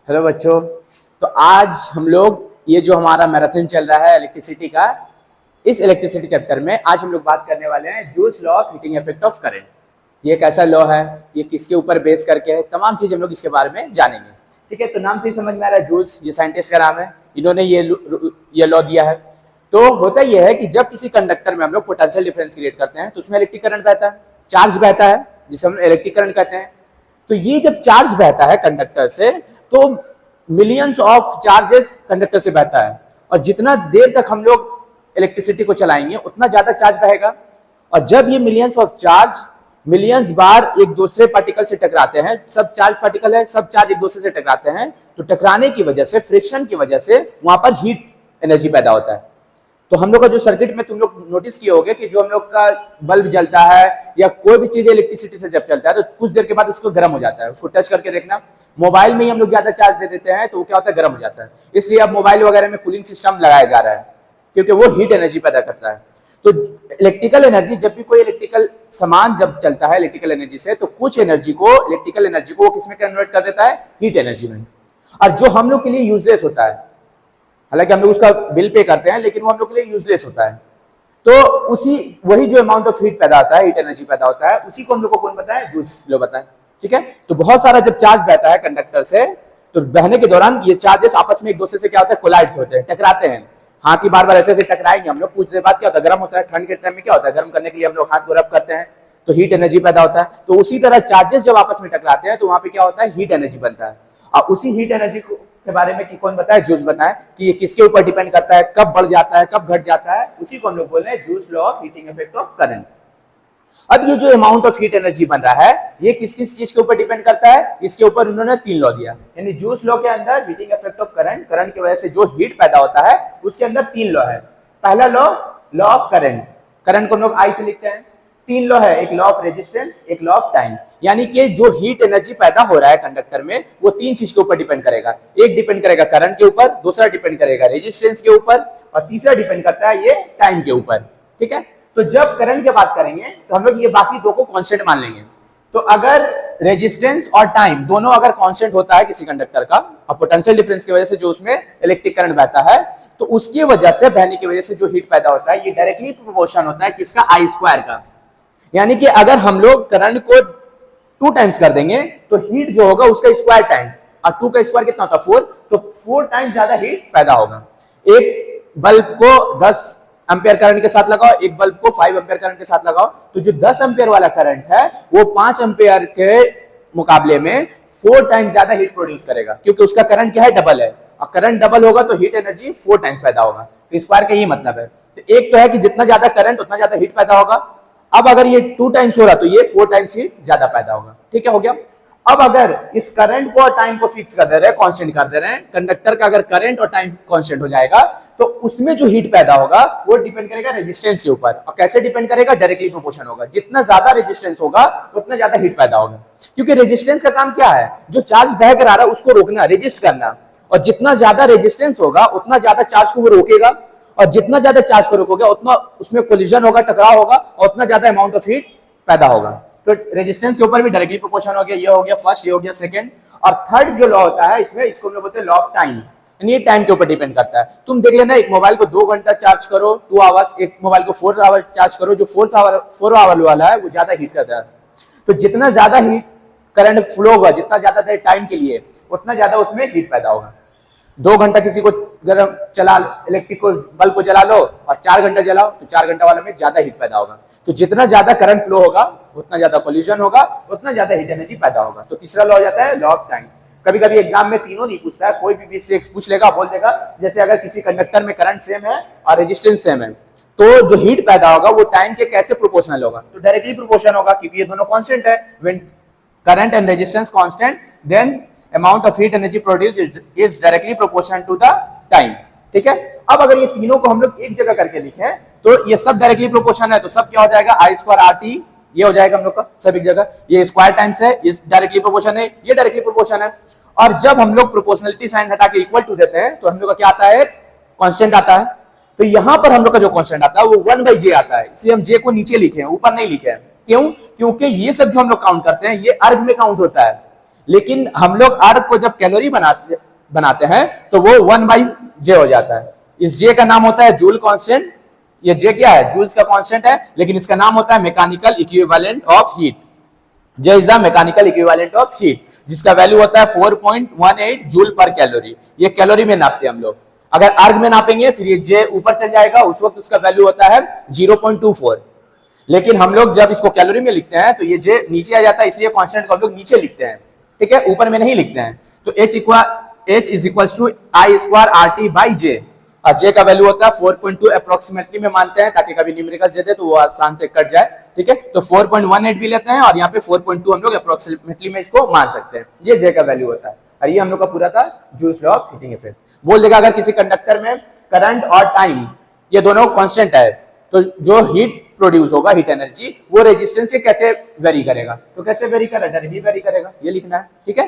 Hello बच्चों। तो आज हम लोग ये जो हमारा मैराथन चल रहा है इलेक्ट्रिसिटी का, इस इलेक्ट्रिसिटी चैप्टर में आज हम लोग बात करने वाले हैं joules law of heating effect of current. ये एक ऐसा लॉ है, ये किसके ऊपर बेस करके है, तमाम चीज हम लोग इसके बारे में जानेंगे। ठीक है, तो नाम से ही समझ में आ रहा है, जूल्स ये साइंटिस्ट का नाम है, इन्होंने ये लॉ दिया है। तो होता यह है कि जब किसी कंडक्टर में हम लोग पोटेंशियल डिफरेंस क्रिएट करते हैं तो उसमें इलेक्ट्रिक करंट बहता है, चार्ज बहता है, जिसे हम इलेक्ट्रिक करंट कहते हैं। तो ये जब चार्ज बहता है कंडक्टर से तो मिलियंस ऑफ चार्जेस कंडक्टर से बहता है, और जितना देर तक हम लोग इलेक्ट्रिसिटी को चलाएंगे उतना ज्यादा चार्ज बहेगा। और जब ये मिलियंस ऑफ चार्ज मिलियंस बार एक दूसरे पार्टिकल से टकराते हैं, सब चार्ज पार्टिकल है, सब चार्ज एक दूसरे से टकराते हैं, तो टकराने की वजह से, फ्रिक्शन की वजह से वहां पर हीट एनर्जी पैदा होता है। तो हम लोग का जो सर्किट में तुम लोग नोटिस किए होंगे कि जो हम लोग का बल्ब जलता है या कोई भी चीज इलेक्ट्रिसिटी से जब चलता है तो कुछ देर के बाद उसको गर्म हो जाता है। उसको टच करके देखना, मोबाइल में ही हम लोग ज्यादा चार्ज दे देते हैं तो वो क्या होता है, गर्म हो जाता है। इसलिए अब मोबाइल वगैरह में कूलिंग सिस्टम लगाया जा रहा है क्योंकि वो हीट एनर्जी पैदा करता है। तो इलेक्ट्रिकल एनर्जी, जब भी कोई इलेक्ट्रिकल सामान जब चलता है इलेक्ट्रिकल एनर्जी से, तो कुछ एनर्जी को, इलेक्ट्रिकल एनर्जी को वो किसमें कन्वर्ट कर देता है, हीट एनर्जी में। और जो हम लोग के लिए यूजलेस होता है, हालांकि हम लोग उसका बिल पे करते हैं, लेकिन वो हम लोग के लिए यूजलेस होता है। तो वही जो अमाउंट ऑफ हीट पैदा होता है, हीट एनर्जी पैदा होता है, उसी को हम लोग को कौन बताया, जूल्स लॉ बताया। ठीक है, तो बहुत सारा जब चार्ज बहता है कंडक्टर से, तो बहने के दौरान ये चार्जेस आपस में एक दूसरे से क्या होता है, कोलाइड होते हैं, टकराते हैं। हाथ ही बार बार ऐसे ऐसे टकराएंगे हम लोग, कुछ देर बाद क्या होता है, गर्म होता है। ठंड के टाइम में क्या होता है, गर्म करने के लिए हम लोग हाथ को रब करते हैं तो हीट एनर्जी पैदा होता है। तो उसी तरह चार्जेस जब आपस में टकराते हैं तो वहां पे क्या होता है, हीट एनर्जी बनता है। और उसी हीट एनर्जी के बारे में कि कौन बताए, जूल्स बताए कि ये किसके ऊपर डिपेंड करता है, कब बढ़ जाता है, कब घट जाता है, उसी को हम लोग बोल रहे हैं joules law of heating effect of current. अब ये जो अमाउंट ऑफ हीट एनर्जी बन रहा है, ये किस किस चीज के ऊपर डिपेंड करता है, इसके ऊपर उन्होंने 3 लॉ दिया। यानी जूल्स लॉ के अंदर heating effect of current, current की वजह से जो हीट पैदा होता है, उसके अंदर 3 लॉ है। पहला law, law of current, current को हम लोग आई से लिखते हैं। 3 लॉ है, एक लॉ ऑफ रेजिस्टेंस, एक लॉ ऑफ टाइम। यानी कि जो हीट एनर्जी पैदा हो रहा है कंडक्टर में, वो 3 चीज के ऊपर डिपेंड करेगा। एक डिपेंड करेगा करंट के ऊपर, दूसरा डिपेंड करेगा रेजिस्टेंस के ऊपर, और तीसरा डिपेंड करता है ये टाइम के ऊपर। ठीक है, तो जब करंट की बात करेंगे तो हम लोग ये बाकी दो को कांस्टेंट मान लेंगे। तो अगर रेजिस्टेंस और टाइम दोनों अगर कांस्टेंट होता है किसी कंडक्टर का, और पोटेंशियल डिफरेंस की वजह से जो उसमें इलेक्ट्रिक करंट बहता है, तो उसकी वजह से, बहने की वजह से जो हीट पैदा होता है, ये डायरेक्टली प्रोपोर्शन होता है किसका, आई स्क्वायर का। यानी कि अगर हम लोग करंट को 2 टाइम्स कर देंगे तो हीट जो होगा उसका स्क्वायर टाइम, और 2 का स्क्वायर कितना होता है, 4, तो 4 टाइम्स ज्यादा हीट पैदा होगा। एक बल्ब को 10 एम्पियर करंट के साथ लगाओ, एक बल्ब को 5 एम्पियर करंट के साथ लगाओ, तो जो 10 एम्पियर वाला करंट है वो 5 एम्पियर के मुकाबले में 4 टाइम्स ज्यादा हीट प्रोड्यूस करेगा, क्योंकि उसका करंट क्या है, डबल है। और करंट डबल होगा तो हीट एनर्जी 4 टाइम्स पैदा होगा। तो स्क्वायर का यही मतलब है। तो एक तो है कि जितना ज्यादा करंट उतना ज्यादा हीट पैदा होगा। अब अगर ये 2 टाइम्स हो रहा तो ये 4 टाइम्स हीट ज्यादा पैदा होगा। ठीक है, हो गया। अब अगर इस करंट को और टाइम को फिक्स कर दे रहे हैं, कांस्टेंट कर दे रहे हैं, कंडक्टर का अगर करंट और टाइम कांस्टेंट हो जाएगा तो उसमें जो हीट पैदा होगा वो डिपेंड करेगा रेजिस्टेंस के ऊपर। और कैसे डिपेंड करेगा, डायरेक्टली प्रोपोर्शन होगा। जितना ज्यादा रेजिस्टेंस होगा उतना ज्यादा हीट पैदा होगा, क्योंकि रेजिस्टेंस का काम क्या है, जो चार्ज बह कर आ रहा है उसको रोकना, रेजिस्ट करना। और जितना ज्यादा रेजिस्टेंस होगा उतना ज्यादा चार्ज को वो रोकेगा, और जितना ज्यादा चार्ज को रोकोगे उतना उसमें कोलिजन होगा, टकराव होगा, और उतना ज्यादा अमाउंट ऑफ हीट पैदा होगा। तो रेजिस्टेंस के ऊपर भी डायरेक्टली प्रोपोर्शन हो गया। ये हो गया फर्स्ट, ये हो गया सेकंड। और थर्ड जो लॉ होता है इसमें, इसको हम लोग बोलते हैं लॉ ऑफ टाइम। यानी ये टाइम के ऊपर डिपेंड करता है। तुम देख लेना, एक मोबाइल को 2 घंटा चार्ज करो, 2 आवर्स, एक मोबाइल को 4 आवर चार्ज करो, जो 4 आवर वाला है वो ज्यादा हीट करता है। तो जितना ज्यादा हीट करंट फ्लो होगा, जितना ज्यादा देर टाइम के लिए, उतना ज्यादा उसमें हीट पैदा होगा। 2 घंटा किसी को गर्म चला, इलेक्ट्रिक को बल्ब को जला लो, और 4 घंटा जलाओ तो 4 घंटा वाले में ज्यादा हीट पैदा होगा। तो जितना ज्यादा करंट फ्लो होगा उतना ज्यादा कोलिजन होगा, उतना ज्यादा हीट एनर्जी पैदा होगा। तो तीसरा लॉ हो जाता है लॉ ऑफ टाइम। कभी कभी एग्जाम में तीनों नहीं पूछता है, कोई भी से पूछ लेगा, बोल देगा जैसे अगर किसी कंडक्टर में करंट सेम है और रेजिस्टेंस सेम है, तो जो हीट पैदा होगा वो टाइम के कैसे प्रोपोर्शनल होगा, तो डायरेक्टली प्रोपोर्शन होगा, क्योंकि ये दोनों कांस्टेंट है। When current and resistance constant, then amount of heat energy produced is directly proportional to the time। ठीक है, अब अगर ये तीनों को हम लोग एक जगह करके लिखें तो ये सब डायरेक्टली प्रोपोर्शन है, तो सब क्या हो जाएगा, आई स्क्वायर आर टी, ये हो जाएगा हम लोग का सब एक जगह। ये स्क्वायर टाइम्स है, ये डायरेक्टली प्रोपोर्शन है, ये डायरेक्टली प्रोपोर्शन है। और जब हम लोग प्रोपोर्शनलिटी साइन हटा के इक्वल टू देते हैं तो हम लोग का क्या आता है, कांस्टेंट आता है। तो यहां पर हम लोग का जो कांस्टेंट आता है वो 1/j आता है, इसलिए हम j को नीचे लिखे हैं, ऊपर नहीं लिखे हैं। क्यों, क्योंकि ये सब जो हम लोग काउंट करते हैं ये अर्ग में काउंट होता है। लेकिन हम लोग अर्ग को जब कैलोरी बनाते हैं तो वो 1/J हो जाता है। इस J का नाम होता है जूल कांस्टेंट। ये J क्या है? जूल्स का कांस्टेंट है, लेकिन इसका नाम होता है mechanical equivalent of heat. J is the mechanical equivalent of heat, जिसका वैल्यू होता है 4.18 जूल पर कैलोरी। ये कैलोरी में नापते हैं हम लोग। अगर अर्ग में नापेंगे फिर ये J ऊपर चल जाएगा, उस वक्त उसका वैल्यू होता है 0.24। लेकिन हम लोग जब इसको कैलोरी में लिखते हैं तो ये J नीचे आ जाता है, इसलिए कांस्टेंट को हम लोग नीचे लिखते हैं, ठीक है, ऊपर में नहीं लिखते हैं। तो H is equal to I square RT by J। J का वैल्यू होता है 4.2 अप्रोक्सीमेटली में मानते हैं, ताकि कभी न्यूमेरिकल्स देते तो वो आसान से कट जाए, ठीक है। तो 4.18 भी लेते हैं और यहाँ पे 4.2 हम लोग अप्रोक्सीमेटली में इसको मान सकते हैं। ये J का वैल्यू होता है, और ये हम लोग का पूरा था joules law of heating effect. बोल देगा अगर किसी कंडक्टर में करंट और टाइम ये दोनों कांस्टेंट है, तो जो हीट प्रोड्यूस होगा, हीट एनर्जी, वो रेजिस्टेंस के कैसे वेरी करेगा? तो कैसे वेरी करेगा? डायरेक्टली वेरी करेगा, ये लिखना है, ठीक है।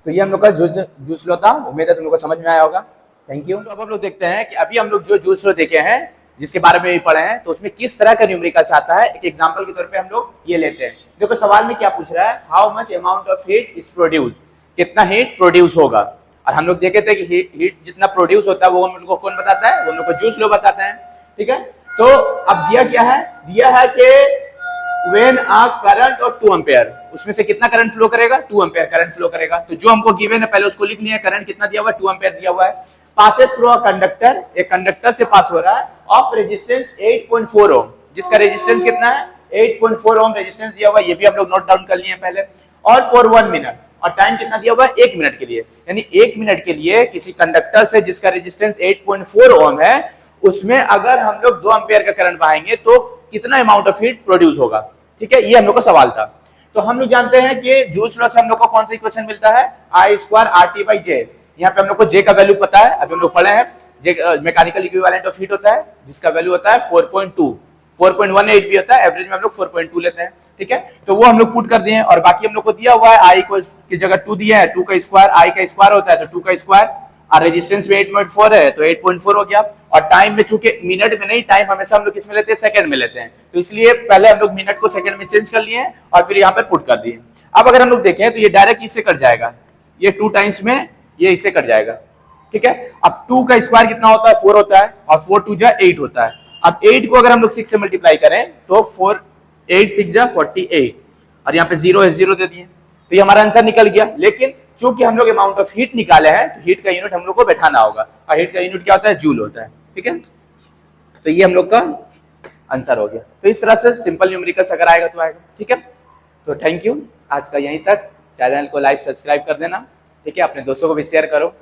तो ये हम लोग का जूल्स लॉ था। उम्मीद है तुम लोग को समझ में आया होगा। Thank you. तो अब हम लोग देखते हैं कि अभी हम लोग जो जूल्स लॉ देखे हैं, जिसके बारे में भी पढ़े हैं, तो उसमें किस तरह का न्यूमेरिकल्स आता है। एक एग्जांपल के तौर पे हम लोग ये लेते हैं। देखो सवाल में क्या पूछ रहा है, how much amount of heat is produce, कितना हीट प्रोड्यूस होगा। और हम लोग देखे थे कि हीट जितना प्रोड्यूस होता है वो हम लोग को कौन बताता है? वो हम लोग को जूल्स लॉ बताता है, ठीक है। तो अब दिया क्या है? दिया है कि when a current of 2 ampere, उसमें से कितना करंट फ्लो करेगा? 2 एम्पेयर करंट फ्लो करेगा। तो जो हमको गिवन है पहले उसको लिख लिया। करंट कितना दिया हुआ है? 2 एम्पेयर दिया हुआ है। पासेस थ्रू अ कंडक्टर, एक कंडक्टर से पास हो रहा है, ऑफ रेजिस्टेंस 8.4 ओम, जिसका रेजिस्टेंस कितना है? 8.4 ओम रेजिस्टेंस दिया हुआ है। ये भी हम लोग नोट डाउन कर लिए हैं पहले। और फॉर 1 मिनट, और टाइम कितना दिया हुआ है? 1 मिनट के लिए। यानी 1 मिनट के लिए किसी कंडक्टर से जिसका रेजिस्टेंस 8.4 ओम है, उसमें अगर हम लोग 2 एम्पेयर का करंट बहाएंगे तो कितना अमाउंट ऑफ हीट प्रोड्यूस होगा, ठीक है। ये हम लोग का सवाल था। तो हम लोग जानते हैं कि जूल्स लॉ से हम लोग को कौन सा इक्वेशन मिलता है? आई स्क्वायर RT बाई J। यहाँ पे हम लोग को J का वैल्यू पता है, अभी हम लोग पढ़े हैं। J mechanical equivalent of heat होता है, जिसका वैल्यू होता है 4.2, 4.18 भी होता है, एवरेज में हम लोग 4.2 लेते हैं, ठीक है। तो वो हम लोग पुट कर दिए हैं, और बाकी हम लोग को दिया हुआ है I को की जगह 2 दिया है, 2 का स्क्वायर, I का स्क्वायर होता है तो 2 का स्क्वायर, और रेजिस्टेंस में 8.4 है तो 8.4 हो गया। और टाइम में, चूंकि मिनट में नहीं, टाइम हमेशा हम लोग किस में लेते हैं? सेकंड में लेते हैं, तो इसलिए पहले हम लोग मिनट को सेकंड में चेंज कर लिए और फिर यहाँ पे पुट कर दिए। अब अगर हम लोग देखें तो ये डायरेक्ट इससे कट जाएगा, ये 2 टाइम्स में ये इससे कट जाएगा, ठीक है। अब 2 का स्क्वायर कितना होता है? 4 होता है, और 4 2 जा 8 होता है। अब 8 को अगर हम लोग 6 से मल्टीप्लाई करें तो 4 8 6 जा 48, और यहाँ पे 0 है, 0 दे दिए, तो ये हमारा आंसर निकल गया। लेकिन चूंकि हम लोग अमाउंट ऑफ हीट निकाले हैं, तो हीट का यूनिट हम लोग को बैठाना होगा, और हीट का यूनिट क्या होता है? जूल होता है, ठीक है। तो ये हम लोग का आंसर हो गया। तो इस तरह से सिंपल न्यूमेरिकल्स अगर आएगा तो आएगा, ठीक है। तो थैंक यू, आज का यहीं तक। चैनल को लाइक सब्सक्राइब कर देना, ठीक है। अपने दोस्तों को भी शेयर करो।